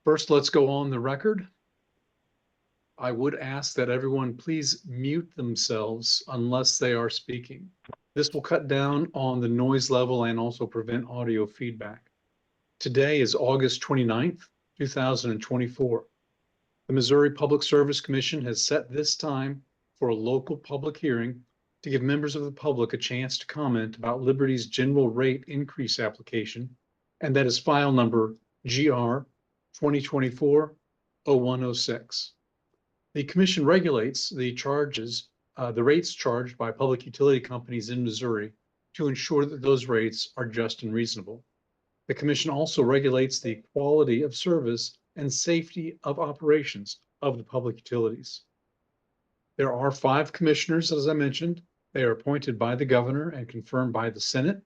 First, let's go on the record. I would ask that everyone please mute themselves unless they are speaking. This will cut down on the noise level and also prevent audio feedback. Today is August 29th, 2024. The Missouri Public Service Commission has set this time for a local public hearing to give members of the public a chance to comment about Liberty's general rate increase application, and that is file number GR 2024-0106. The commission regulates the rates charged by public utility companies in Missouri to ensure that those rates are just and reasonable. The commission also regulates the quality of service and safety of operations of the public utilities. There are 5 commissioners, as I mentioned. They are appointed by the governor and confirmed by the Senate.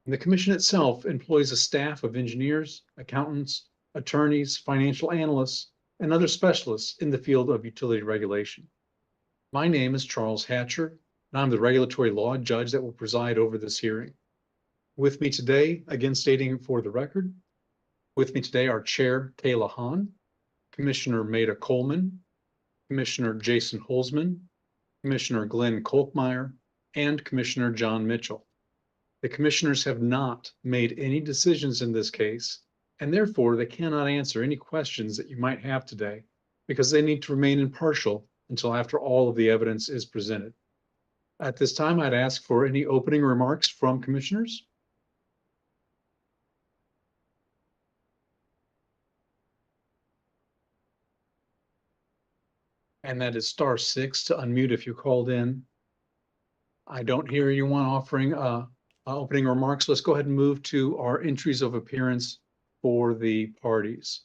And the commission itself employs a staff of engineers, accountants, attorneys, financial analysts, and other specialists in the field of utility regulation. My name is Charles Hatcher, and I'm the regulatory law judge that will preside over this hearing. With me today, again stating for the record, with me today are Chair Kayla Hahn, Commissioner Maida Coleman, Commissioner Jason Holzman, Commissioner Glenn Kolkmeyer, and Commissioner John Mitchell. The commissioners have not made any decisions in this case, and therefore they cannot answer any questions that you might have today because they need to remain impartial until after all of the evidence is presented. At this time, I'd ask for any opening remarks from commissioners. And that is *6 to unmute if you called in. I don't hear anyone offering opening remarks. Let's go ahead and move to our entries of appearance for the parties.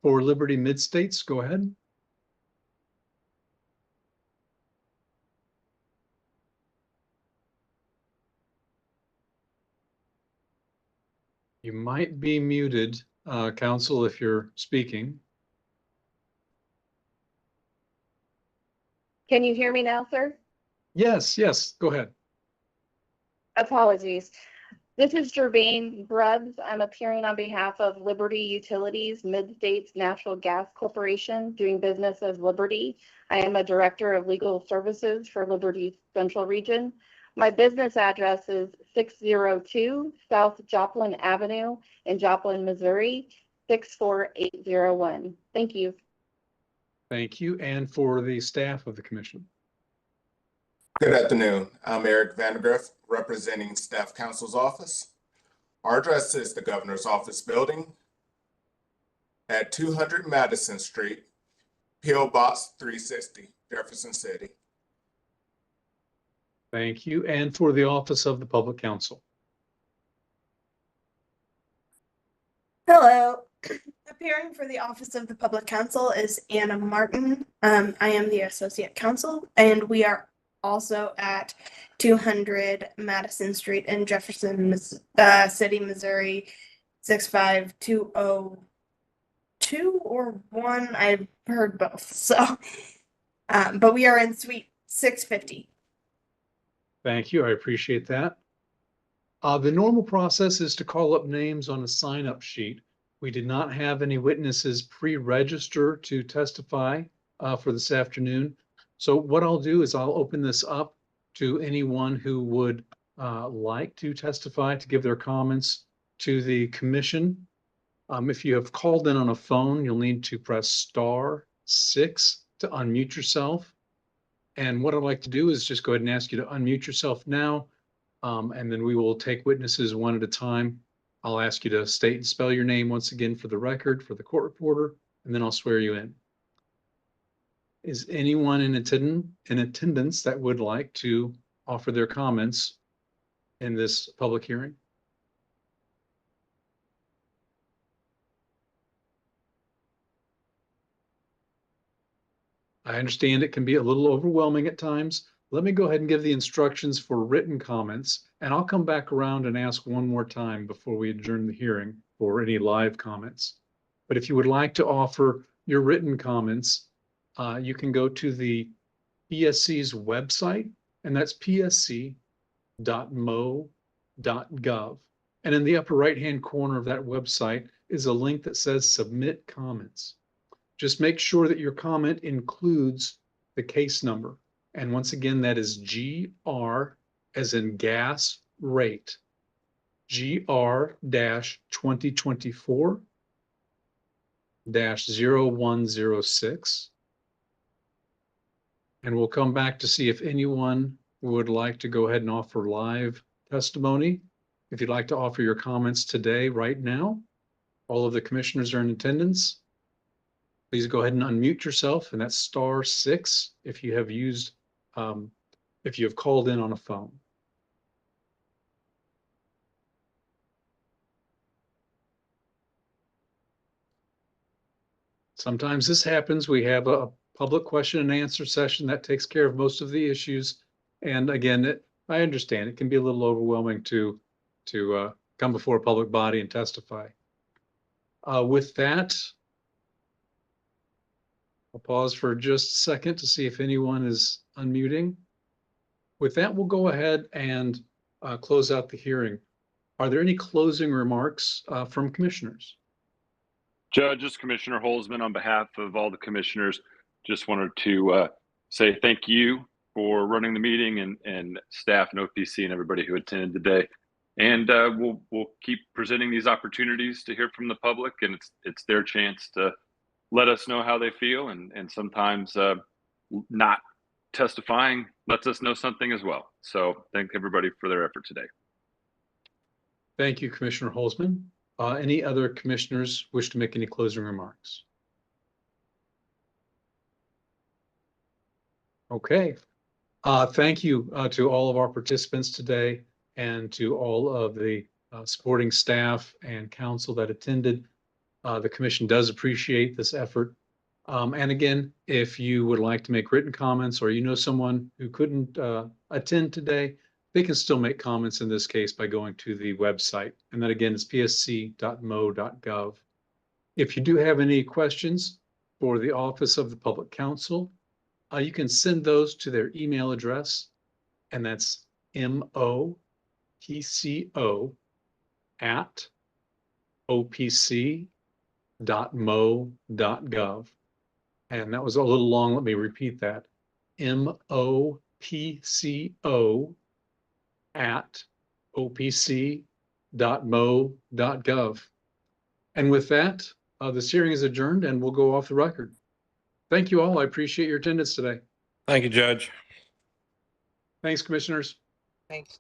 For Liberty Midstates, go ahead. You might be muted, counsel, if you're speaking. Can you hear me now, sir? Yes, go ahead. Apologies. This is Jervain Grubbs. I'm appearing on behalf of Liberty Utilities, Midstates Natural Gas Corporation, doing business as Liberty. I am a director of legal services for Liberty Central Region. My business address is 602 South Joplin Avenue in Joplin, Missouri, 64801. Thank you. Thank you. And for the staff of the commission. Good afternoon. I'm Eric Vandergriff, representing Staff Counsel's Office. Our address is the Governor's Office Building at 200 Madison Street, P.O. Box 360, Jefferson City. Thank you. And for the Office of the Public Counsel. Hello. Appearing for the Office of the Public Counsel is Anna Martin. I am the Associate Counsel, and we are also at 200 Madison Street in Jefferson City, Missouri, 65202 or 1. I've heard both. So, but we are in suite 650. Thank you. I appreciate that. The normal process is to call up names on a sign-up sheet. We did not have any witnesses pre-register to testify for this afternoon. So what I'll do is I'll open this up to anyone who would like to testify, to give their comments to the commission. If you have called in on a phone, you'll need to press *6 to unmute yourself. And what I'd like to do is just go ahead and ask you to unmute yourself now, and then we will take witnesses one at a time. I'll ask you to state and spell your name once again for the record, for the court reporter, and then I'll swear you in. Is anyone in attendance that would like to offer their comments in this public hearing? I understand it can be a little overwhelming at times. Let me go ahead and give the instructions for written comments, and I'll come back around and ask one more time before we adjourn the hearing for any live comments. But if you would like to offer your written comments, you can go to the PSC's website, and that's psc.mo.gov. And in the upper right-hand corner of that website, is a link that says submit comments. Just make sure that your comment includes the case number. And once again, that is GR as in gas rate, GR-2024-0106. And we'll come back to see if anyone would like to go ahead and offer live testimony. If you'd like to offer your comments today, right now, all of the commissioners are in attendance. Please go ahead and unmute yourself, and that's *6 if you have used, if you have called in on a phone. Sometimes this happens. We have a public question and answer session that takes care of most of the issues. And again, I understand it can be a little overwhelming to come before a public body and testify. With that, I'll pause for just a second to see if anyone is unmuting. With that, we'll go ahead and close out the hearing. Are there any closing remarks from commissioners? Judges, Commissioner Holzman, on behalf of all the commissioners, just wanted to say thank you for running the meeting and staff and OPC and everybody who attended today. And we'll keep presenting these opportunities to hear from the public, and it's their chance to let us know how they feel, and sometimes not testifying lets us know something as well. So thank everybody for their effort today. Thank you, Commissioner Holzman. Any other commissioners wish to make any closing remarks? Okay. Thank you to all of our participants today and to all of the supporting staff and council that attended. The commission does appreciate this effort. And again, if you would like to make written comments or you know someone who couldn't attend today, they can still make comments in this case by going to the website. And that again is psc.mo.gov. If you do have any questions for the Office of the Public Counsel, you can send those to their email address, and that's mopco@opc.mo.gov. And that was a little long. Let me repeat that. mopco@opc.mo.gov. And with that, this hearing is adjourned and we'll go off the record. Thank you all. I appreciate your attendance today. Thank you, Judge. Thanks, commissioners. Thanks.